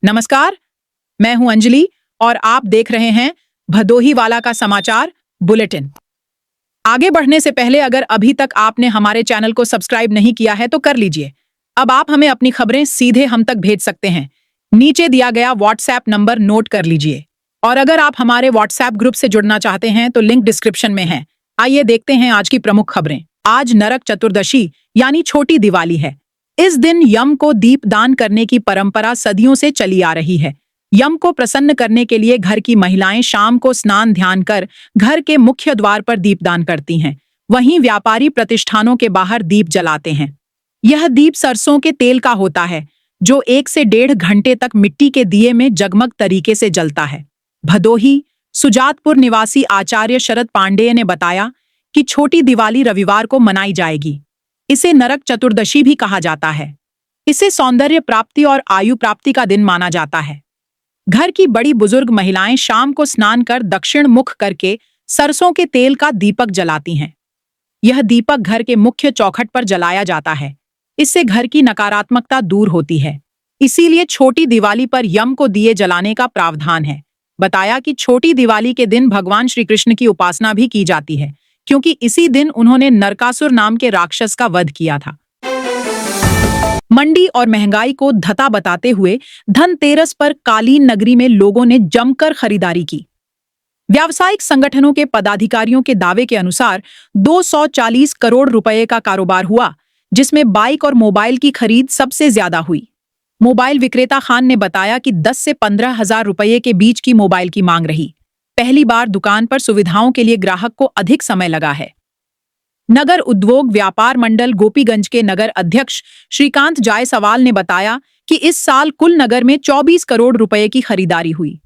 नमस्कार, मैं हूं अंजलि और आप देख रहे हैं भदोही वाला का समाचार बुलेटिन। आगे बढ़ने से पहले अगर अभी तक आपने हमारे चैनल को सब्सक्राइब नहीं किया है तो कर लीजिए। अब आप हमें अपनी खबरें सीधे हम तक भेज सकते हैं। नीचे दिया गया व्हाट्सएप नंबर नोट कर लीजिए। और अगर आप हमारे व्हाट्सएप ग्रुप से जुड़ना चाहते हैं तो लिंक डिस्क्रिप्शन में है। आइए देखते हैं आज की प्रमुख खबरें। आज नरक चतुर्दशी यानी छोटी दिवाली है। इस दिन यम को दीप दान करने की परंपरा सदियों से चली आ रही है। यम को प्रसन्न करने के लिए घर की महिलाएं शाम को स्नान ध्यान कर घर के मुख्य द्वार पर दीपदान करती हैं। वहीं व्यापारी प्रतिष्ठानों के बाहर दीप जलाते हैं। यह दीप सरसों के तेल का होता है जो 1 से 1.5 घंटे तक मिट्टी के दिए में जगमग तरीके से जलता है। भदोही सुजातपुर निवासी आचार्य शरद पांडेय ने बताया कि छोटी दिवाली रविवार को मनाई जाएगी। इसे नरक चतुर्दशी भी कहा जाता है। इसे सौंदर्य प्राप्ति और आयु प्राप्ति का दिन माना जाता है। घर की बड़ी बुजुर्ग महिलाएं शाम को स्नान कर दक्षिण मुख करके सरसों के तेल का दीपक जलाती हैं। यह दीपक घर के मुख्य चौखट पर जलाया जाता है। इससे घर की नकारात्मकता दूर होती है। इसीलिए छोटी दिवाली पर यम को दिए जलाने का प्रावधान है। बताया कि छोटी दिवाली के दिन भगवान श्री कृष्ण की उपासना भी की जाती है, क्योंकि इसी दिन उन्होंने नरकासुर नाम के राक्षस का वध किया था। मंडी और महंगाई को धता बताते हुए धनतेरस पर कालीन नगरी में लोगों ने जमकर खरीदारी की। व्यावसायिक संगठनों के पदाधिकारियों के दावे के अनुसार 240 करोड़ रुपए का कारोबार हुआ, जिसमें बाइक और मोबाइल की खरीद सबसे ज्यादा हुई। मोबाइल विक्रेता खान ने बताया कि 10 से 15 हजार रुपये के बीच की मोबाइल की मांग रही। पहली बार दुकान पर सुविधाओं के लिए ग्राहक को अधिक समय लगा है। नगर उद्योग व्यापार मंडल गोपीगंज के नगर अध्यक्ष श्रीकांत जायसवाल ने बताया कि इस साल कुल नगर में 24 करोड़ रुपए की खरीदारी हुई।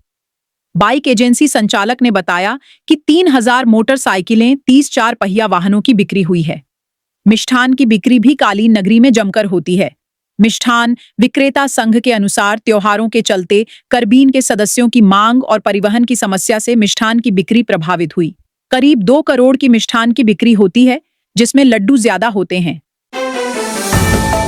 बाइक एजेंसी संचालक ने बताया कि 3000 मोटरसाइकिलें 30 4 पहिया वाहनों की बिक्री हुई है। मिष्ठान की बिक्री भी कालीन नगरी में जमकर होती है। मिष्ठान विक्रेता संघ के अनुसार त्योहारों के चलते करबीन के सदस्यों की मांग और परिवहन की समस्या से मिष्ठान की बिक्री प्रभावित हुई। करीब 2 करोड़ की मिष्ठान की बिक्री होती है, जिसमें लड्डू ज्यादा होते हैं।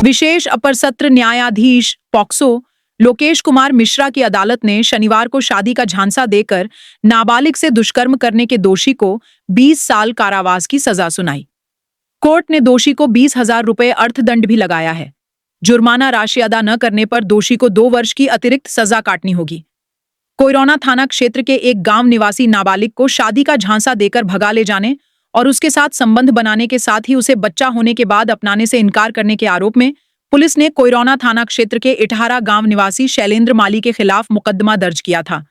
विशेष अपर सत्र न्यायाधीश पॉक्सो लोकेश कुमार मिश्रा की अदालत ने शनिवार को शादी का झांसा देकर नाबालिग से दुष्कर्म करने के दोषी को 20 साल कारावास की सजा सुनाई। कोर्ट ने दोषी को 20,000 रुपये अर्थदंड भी लगाया है। जुर्माना राशि अदा न करने पर दोषी को 2 वर्ष की अतिरिक्त सजा काटनी होगी। कोइरौना थाना क्षेत्र के एक गांव निवासी नाबालिग को शादी का झांसा देकर भगा ले जाने और उसके साथ संबंध बनाने के साथ ही उसे बच्चा होने के बाद अपनाने से इनकार करने के आरोप में पुलिस ने कोइरौना थाना क्षेत्र के इटहारा गांव निवासी शैलेंद्र माली के खिलाफ मुकदमा दर्ज किया था।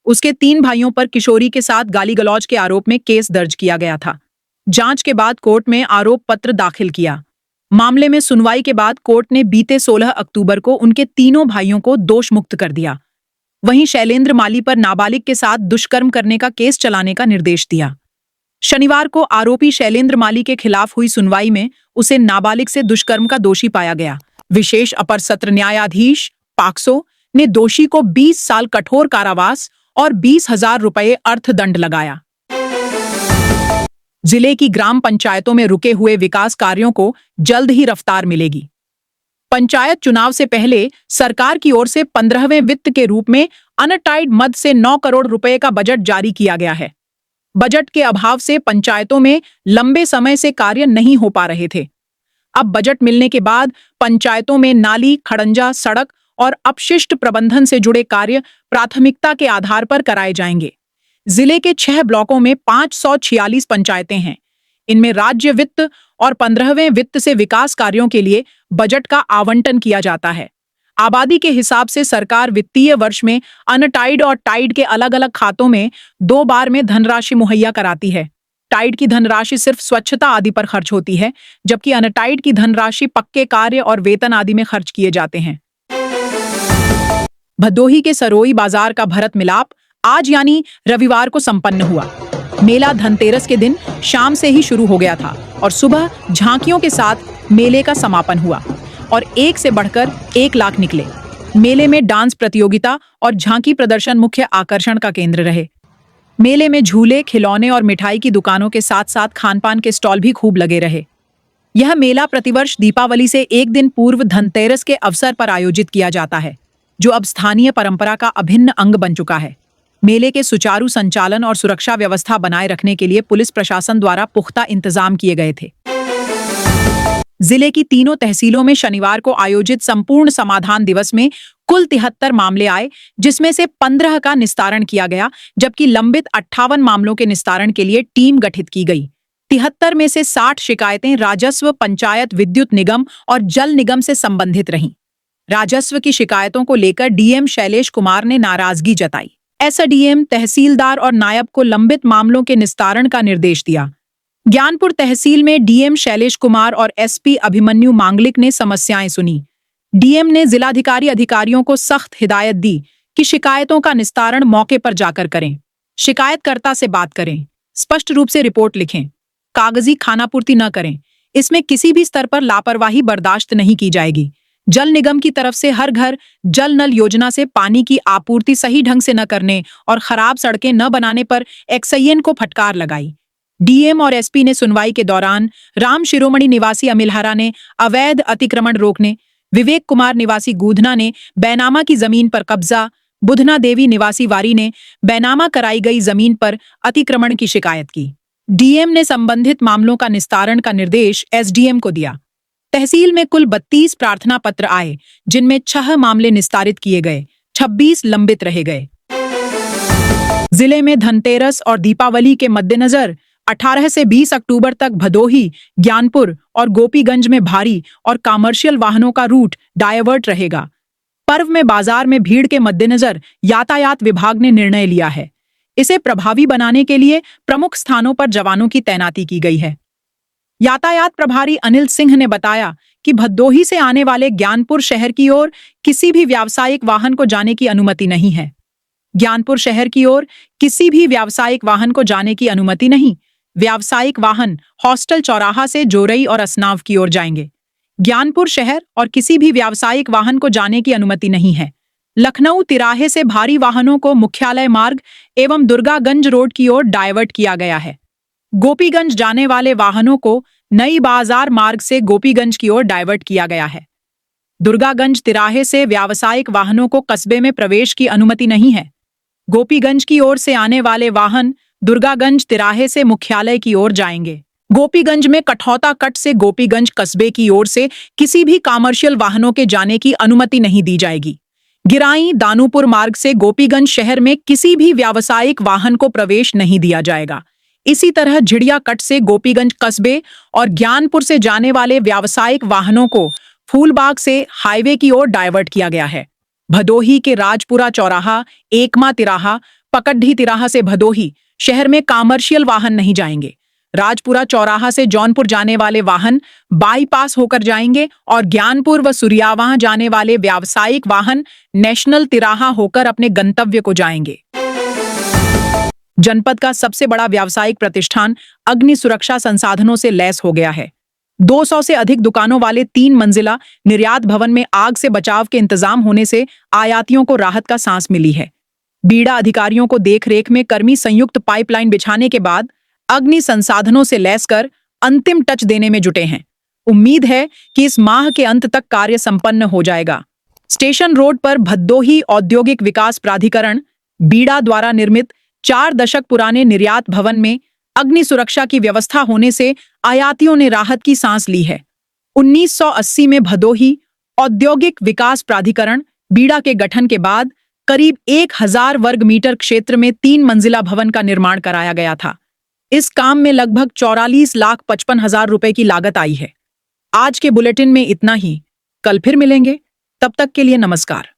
उसके 3 भाइयों पर किशोरी के साथ गाली गलौज के आरोप में केस दर्ज किया गया था। जांच के बाद कोर्ट में आरोप पत्र दाखिल किया। मामले में सुनवाई के बाद कोर्ट ने बीते 16 अक्टूबर को उनके तीनों भाइयों को दोष मुक्त कर दिया। वहीं शैलेंद्र माली पर नाबालिग के साथ दुष्कर्म करने का केस चलाने का निर्देश दिया। शनिवार को आरोपी शैलेंद्र माली के खिलाफ हुई सुनवाई में उसे नाबालिग से दुष्कर्म का दोषी पाया गया। विशेष अपर सत्र न्यायाधीश पाक्सो ने दोषी को 20 साल कठोर कारावास और 20,000 रुपये अर्थदंड लगाया। जिले की ग्राम पंचायतों में रुके हुए विकास कार्यों को जल्द ही रफ्तार मिलेगी। पंचायत चुनाव से पहले सरकार की ओर से 15वें वित्त के रूप में अनटाइड मद से 9 करोड़ रुपए का बजट जारी किया गया है। बजट के अभाव से पंचायतों में लंबे समय से कार्य नहीं हो पा रहे थे। अब बजट मिलने के बाद पंचायतों में नाली, खड़ंजा, सड़क और अपशिष्ट प्रबंधन से जुड़े कार्य प्राथमिकता के आधार पर कराए जाएंगे। जिले के 6 ब्लॉकों में 546 पंचायतें हैं। इनमें राज्य वित्त और 15वें वित्त से विकास कार्यों के लिए बजट का आवंटन किया जाता है। आबादी के हिसाब से सरकार वित्तीय वर्ष में अनटाइड और टाइड के अलग अलग खातों में 2 बार में धनराशि मुहैया कराती है। टाइड की धनराशि सिर्फ स्वच्छता आदि पर खर्च होती है, जबकि अनटाइड की धनराशि पक्के कार्य और वेतन आदि में खर्च किए जाते हैं। भदोही के सरोई बाजार का भरत मिलाप आज यानी रविवार को संपन्न हुआ। मेला धनतेरस के दिन शाम से ही शुरू हो गया था और सुबह झांकियों के साथ मेले का समापन हुआ और 1 से बढ़कर 1 लाख निकले। मेले में डांस प्रतियोगिता और झांकी प्रदर्शन मुख्य आकर्षण का केंद्र रहे। मेले में झूले, खिलौने और मिठाई की दुकानों के साथ साथ खानपान के स्टॉल भी खूब लगे रहे। यह मेला प्रतिवर्ष दीपावली से 1 दिन पूर्व धनतेरस के अवसर पर आयोजित किया जाता है। जो अब स्थानीय परंपरा का अभिन्न अंग बन चुका है। मेले के सुचारू संचालन और सुरक्षा व्यवस्था बनाए रखने के लिए पुलिस प्रशासन द्वारा पुख्ता इंतजाम किए गए थे। जिले की तीनों तहसीलों में शनिवार को आयोजित संपूर्ण समाधान दिवस में कुल 73 मामले आए, जिसमें से 15 का निस्तारण किया गया, जबकि लंबित 58 मामलों के निस्तारण के लिए टीम गठित की गई। 73 में से 60 शिकायतें राजस्व, पंचायत, विद्युत निगम और जल निगम से संबंधित रहीं। राजस्व की शिकायतों को लेकर डीएम शैलेश कुमार ने नाराजगी जताई। एसडीएम, तहसीलदार और नायब को लंबित मामलों के निस्तारण का निर्देश दिया। ज्ञानपुर तहसील में डीएम शैलेश कुमार और एसपी अभिमन्यु मांगलिक ने समस्याएं सुनी। डीएम ने जिलाधिकारी अधिकारियों को सख्त हिदायत दी कि शिकायतों का निस्तारण मौके पर जाकर करें, शिकायतकर्ता से बात करें, स्पष्ट रूप से रिपोर्ट लिखें, कागजी खानापूर्ति न करें। इसमें किसी भी स्तर पर लापरवाही बर्दाश्त नहीं की जाएगी। जल निगम की तरफ से हर घर जल नल योजना से पानी की आपूर्ति सही ढंग से न करने और खराब सड़कें न बनाने पर एक्सआईएन को फटकार लगाई। डीएम और एसपी ने सुनवाई के दौरान राम शिरोमणि निवासी अमिलहरा ने अवैध अतिक्रमण रोकने, विवेक कुमार निवासी गूधना ने बैनामा की जमीन पर कब्जा, बुधना देवी निवासी वारी ने बैनामा कराई गई जमीन पर अतिक्रमण की शिकायत की। डीएम ने संबंधित मामलों का निस्तारण का निर्देश एसडीएम को दिया। तहसील में कुल 32 प्रार्थना पत्र आए, जिनमें 6 मामले निस्तारित किए गए, 26 लंबित रह गए। जिले में धनतेरस और दीपावली के मद्देनजर 18 से 20 अक्टूबर तक भदोही, ज्ञानपुर और गोपीगंज में भारी और कमर्शियल वाहनों का रूट डायवर्ट रहेगा। पर्व में बाजार में भीड़ के मद्देनजर यातायात विभाग ने निर्णय लिया है। इसे प्रभावी बनाने के लिए प्रमुख स्थानों पर जवानों की तैनाती की गई है। यातायात प्रभारी अनिल सिंह ने बताया कि भदोही से आने वाले ज्ञानपुर शहर की ओर किसी भी व्यावसायिक वाहन को जाने की अनुमति नहीं है। ज्ञानपुर शहर की ओर किसी भी व्यावसायिक वाहन को जाने की अनुमति नहीं। व्यावसायिक वाहन हॉस्टल चौराहा से जोरई और असनाव की ओर जाएंगे। ज्ञानपुर शहर और किसी भी व्यावसायिक वाहन को जाने की अनुमति नहीं है। लखनऊ तिराहे से भारी वाहनों को मुख्यालय मार्ग एवं दुर्गागंज रोड की ओर डायवर्ट किया गया है। गोपीगंज जाने वाले वाहनों को नई बाजार मार्ग से गोपीगंज की ओर डायवर्ट किया गया है। दुर्गागंज तिराहे से व्यावसायिक वाहनों को कस्बे में प्रवेश की अनुमति नहीं है। गोपीगंज की ओर से आने वाले वाहन दुर्गागंज तिराहे से मुख्यालय की ओर जाएंगे। गोपीगंज में कठौता कट से गोपीगंज कस्बे की ओर से किसी भी कमर्शियल वाहनों के जाने की अनुमति नहीं दी जाएगी। गिराई दानूपुर मार्ग से गोपीगंज शहर में किसी भी व्यावसायिक वाहन को प्रवेश नहीं दिया जाएगा। इसी तरह झिड़िया कट से गोपीगंज कस्बे और ज्ञानपुर से जाने वाले व्यावसायिक वाहनों को फूलबाग से हाईवे की ओर डायवर्ट किया गया है। भदोही के राजपुरा चौराहा, एकमा तिराहा, पकड्ढी तिराहा से भदोही शहर में कमर्शियल वाहन नहीं जाएंगे। राजपुरा चौराहा से जौनपुर जाने वाले वाहन बाईपास होकर जाएंगे और ज्ञानपुर व सुरियावां जाने वाले व्यावसायिक वाहन नेशनल तिराहा होकर अपने गंतव्य को जाएंगे। जनपद का सबसे बड़ा व्यावसायिक प्रतिष्ठान अग्नि सुरक्षा संसाधनों से लैस हो गया है। 200 से अधिक दुकानों वाले 3 मंजिला निर्यात भवन में आग से बचाव के इंतजाम होने से आयातियों को राहत का सांस मिली है। बीड़ा अधिकारियों को देखरेख में कर्मी संयुक्त पाइपलाइन बिछाने के बाद अग्नि संसाधनों से लैस कर अंतिम टच देने में जुटे हैं। उम्मीद है कि इस माह के अंत तक कार्य संपन्न हो जाएगा। स्टेशन रोड पर भदोही औद्योगिक विकास प्राधिकरण बीड़ा द्वारा निर्मित 4 दशक पुराने निर्यात भवन में अग्नि सुरक्षा की व्यवस्था होने से आयातियों ने राहत की सांस ली है। 1980 में भदोही औद्योगिक विकास प्राधिकरण बीड़ा के गठन के बाद करीब 1000 वर्ग मीटर क्षेत्र में 3 मंजिला भवन का निर्माण कराया गया था। इस काम में लगभग 44,55,000 रुपए की लागत आई है। आज के बुलेटिन में इतना ही। कल फिर मिलेंगे। तब तक के लिए नमस्कार।